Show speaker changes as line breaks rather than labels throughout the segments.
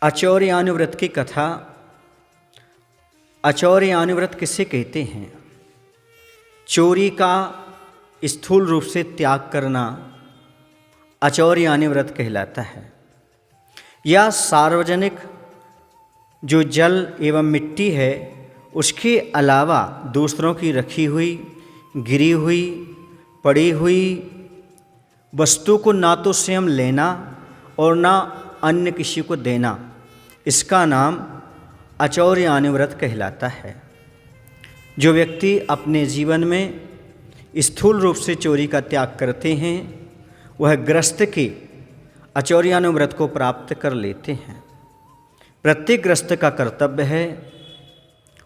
अचौर्यानुव्रत की कथा। अचौर्यानुव्रत किसे कहते हैं? चोरी का स्थूल रूप से त्याग करना अचौर्यानुव्रत कहलाता है। या सार्वजनिक जो जल एवं मिट्टी है उसके अलावा दूसरों की रखी हुई, गिरी हुई, पड़ी हुई वस्तु को ना तो स्वयं लेना और ना अन्य किसी को देना, इसका नाम अचौर्यानुव्रत कहलाता है। जो व्यक्ति अपने जीवन में स्थूल रूप से चोरी का त्याग करते हैं वह ग्रस्त के अचौर्यानुव्रत को प्राप्त कर लेते हैं। प्रत्येक ग्रस्त का कर्तव्य है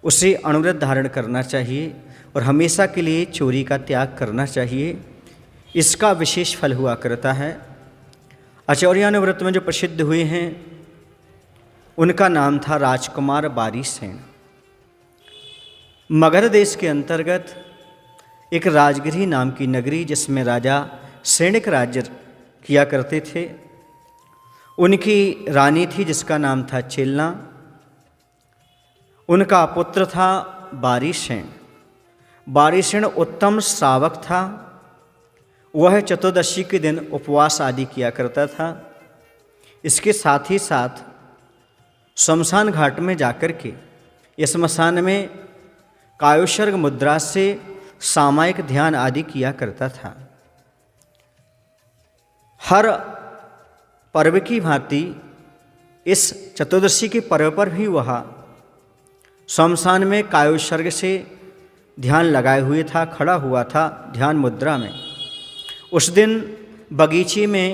उसे अनुव्रत धारण करना चाहिए और हमेशा के लिए चोरी का त्याग करना चाहिए। इसका विशेष फल हुआ करता है। अचौर्यानुव्रत में जो प्रसिद्ध हुए हैं उनका नाम था राजकुमार बारीसेन। मगध देश के अंतर्गत एक राजगिरी नाम की नगरी, जिसमें राजा सैनिक राज्य किया करते थे, उनकी रानी थी जिसका नाम था चेलना। उनका पुत्र था बारीसेन। बारीसेन उत्तम श्रावक था। वह चतुर्दशी के दिन उपवास आदि किया करता था। इसके साथ ही साथ शमशान घाट में जाकर के इस स्मशान में कायोसर्ग मुद्रा से सामायिक ध्यान आदि किया करता था। हर पर्व की भांति इस चतुर्दशी के पर्व पर भी वह शमशान में कायोसर्ग से ध्यान लगाए हुए था, खड़ा हुआ था ध्यान मुद्रा में। उस दिन बगीचे में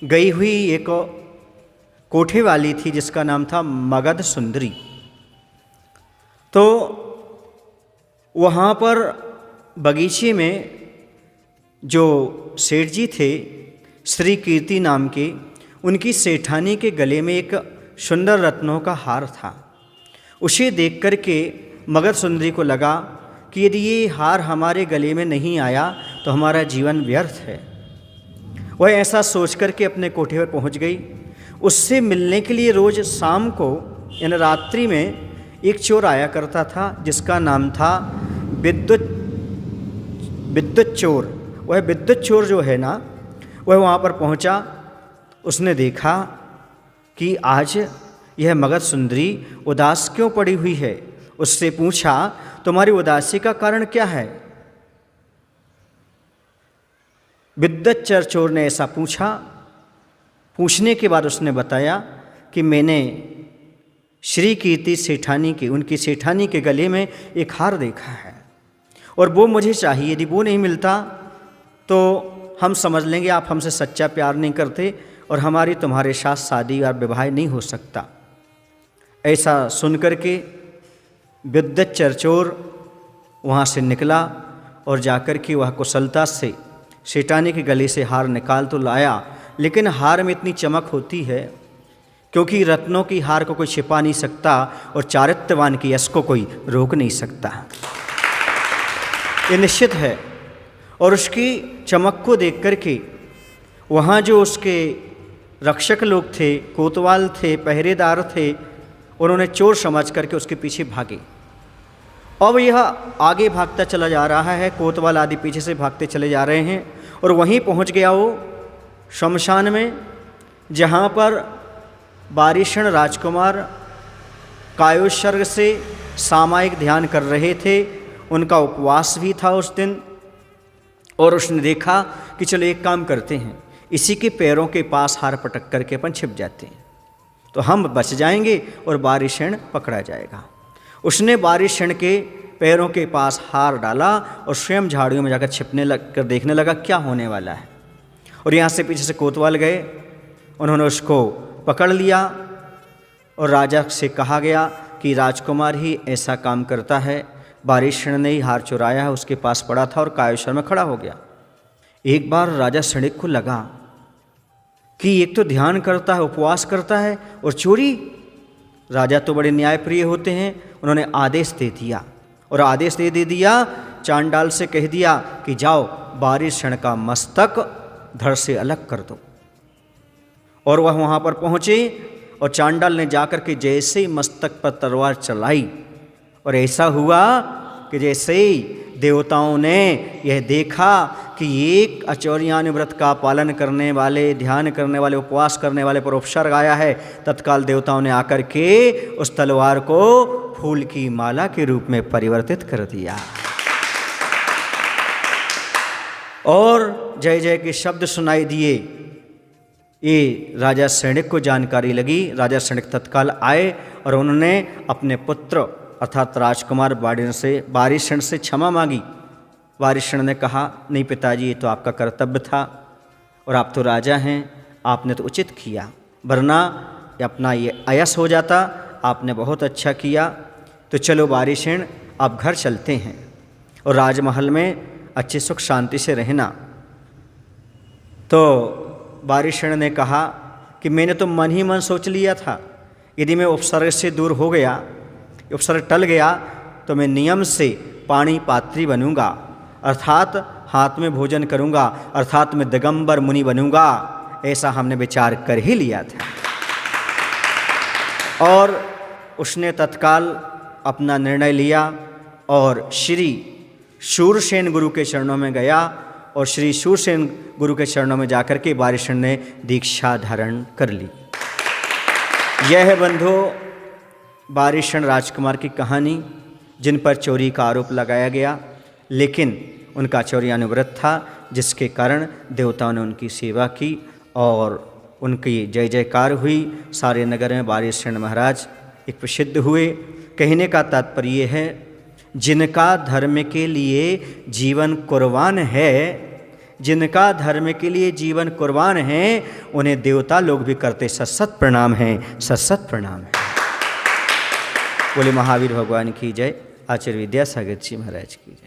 गई हुई एक कोठे वाली थी जिसका नाम था मगध सुंदरी। तो वहाँ पर बगीचे में जो सेठ जी थे श्री कीर्ति नाम के, उनकी सेठानी के गले में एक सुंदर रत्नों का हार था। उसे देख कर के मगध सुंदरी को लगा कि यदि ये हार हमारे गले में नहीं आया तो हमारा जीवन व्यर्थ है। वह ऐसा सोच कर के अपने कोठे पर पहुंच गई। उससे मिलने के लिए रोज़ शाम को यानी रात्रि में एक चोर आया करता था जिसका नाम था विद्युत चोर। वह विद्युत चोर जो है ना, वह वहाँ पर पहुँचा। उसने देखा कि आज यह मगध सुंदरी उदास क्यों पड़ी हुई है। उससे पूछा, तुम्हारी उदासी का कारण क्या है? विद्युत चोर ने ऐसा पूछा। पूछने के बाद उसने बताया कि मैंने श्री कीर्ति सेठानी के, उनकी सेठानी के गले में एक हार देखा है और वो मुझे चाहिए। यदि वो नहीं मिलता तो हम समझ लेंगे आप हमसे सच्चा प्यार नहीं करते और हमारी तुम्हारे साथ शादी और विवाह नहीं हो सकता। ऐसा सुनकर के विद्युत चोर वहाँ से निकला और जाकर के वह कुशलता से सेठानी के गले से हार निकाल तो लाया, लेकिन हार में इतनी चमक होती है क्योंकि रत्नों की हार को कोई छिपा नहीं सकता और चारित्र्यवान की यश को कोई रोक नहीं सकता, ये निश्चित है। और उसकी चमक को देख कर के वहाँ जो उसके रक्षक लोग थे, कोतवाल थे, पहरेदार थे, उन्होंने चोर समझ करके उसके पीछे भागे। अब यह आगे भागता चला जा रहा है, कोतवाल आदि पीछे से भागते चले जा रहे हैं और वहीं पहुंच गया वो शमशान में जहाँ पर बारीसेन राजकुमार कायोसर्ग से सामायिक ध्यान कर रहे थे। उनका उपवास भी था उस दिन और उसने देखा कि चलो एक काम करते हैं, इसी के पैरों के पास हार पटक करके अपन छिप जाते हैं तो हम बच जाएंगे और बारीसेन पकड़ा जाएगा। उसने बारीसेन के पैरों के पास हार डाला और स्वयं झाड़ियों में जाकर छिपने लग कर देखने लगा क्या होने वाला है। और यहाँ से पीछे से कोतवाल गए, उन्होंने उसको पकड़ लिया और राजा से कहा गया कि राजकुमार ही ऐसा काम करता है। बारीसेन ने ही हार चुराया है, उसके पास पड़ा था और कायोसर में खड़ा हो गया। एक बार राजा सैनिक को लगा कि एक तो ध्यान करता है, उपवास करता है और चोरी। राजा तो बड़े न्यायप्रिय होते हैं, उन्होंने आदेश दे दिया और आदेश दे दिया, चांडाल से कह दिया कि जाओ बारीसेन का मस्तक धड़ से अलग कर दो। और वह वहाँ पर पहुँचे और चांडाल ने जाकर के जैसे ही मस्तक पर तलवार चलाई, और ऐसा हुआ कि जैसे ही देवताओं ने यह देखा कि एक अचौरियान व्रत का पालन करने वाले, ध्यान करने वाले, उपवास करने वाले पर उपसर्ग आया है, तत्काल देवताओं ने आकर के उस तलवार को फूल की माला के रूप में परिवर्तित कर दिया। और जय जय के शब्द सुनाई दिए। ये राजा सैनिक को जानकारी लगी। राजा सैनिक तत्काल आए और उन्होंने अपने पुत्र अर्थात राजकुमार बारिशण से क्षमा मांगी। बारिशण ने कहा, नहीं पिताजी, ये तो आपका कर्तव्य था और आप तो राजा हैं, आपने तो उचित किया, वरना अपना ये अयस हो जाता। आपने बहुत अच्छा किया। तो चलो बारिशण, आप घर चलते हैं और राजमहल में अच्छे सुख शांति से रहना। तो बारिशण ने कहा कि मैंने तो मन ही मन सोच लिया था, यदि मैं उपसर्ग से दूर हो गया, उपसर्ग टल गया, तो मैं नियम से पाणी पात्री बनूंगा, अर्थात हाथ में भोजन करूंगा, अर्थात मैं दिगंबर मुनि बनूंगा। ऐसा हमने विचार कर ही लिया था। और उसने तत्काल अपना निर्णय लिया और श्री शूरसेन गुरु के चरणों में गया और श्री शूरसेन गुरु के चरणों में जाकर के बारिशण ने दीक्षा धारण कर ली। यह है बंधु बारिशण राजकुमार की कहानी, जिन पर चोरी का आरोप लगाया गया, लेकिन उनका चौरियानुव्रत था, जिसके कारण देवताओं ने उनकी सेवा की और उनकी जय जयकार हुई। सारे नगर में बारिशण महाराज एक प्रसिद्ध हुए। कहने का तात्पर्य है, जिनका धर्म के लिए जीवन कुर्बान है, जिनका धर्म के लिए जीवन कुर्बान है, उन्हें देवता लोग भी करते सत प्रणाम हैं, सत प्रणाम है। बोले महावीर भगवान की जय। आचार्य विद्यासागर जी महाराज की जय।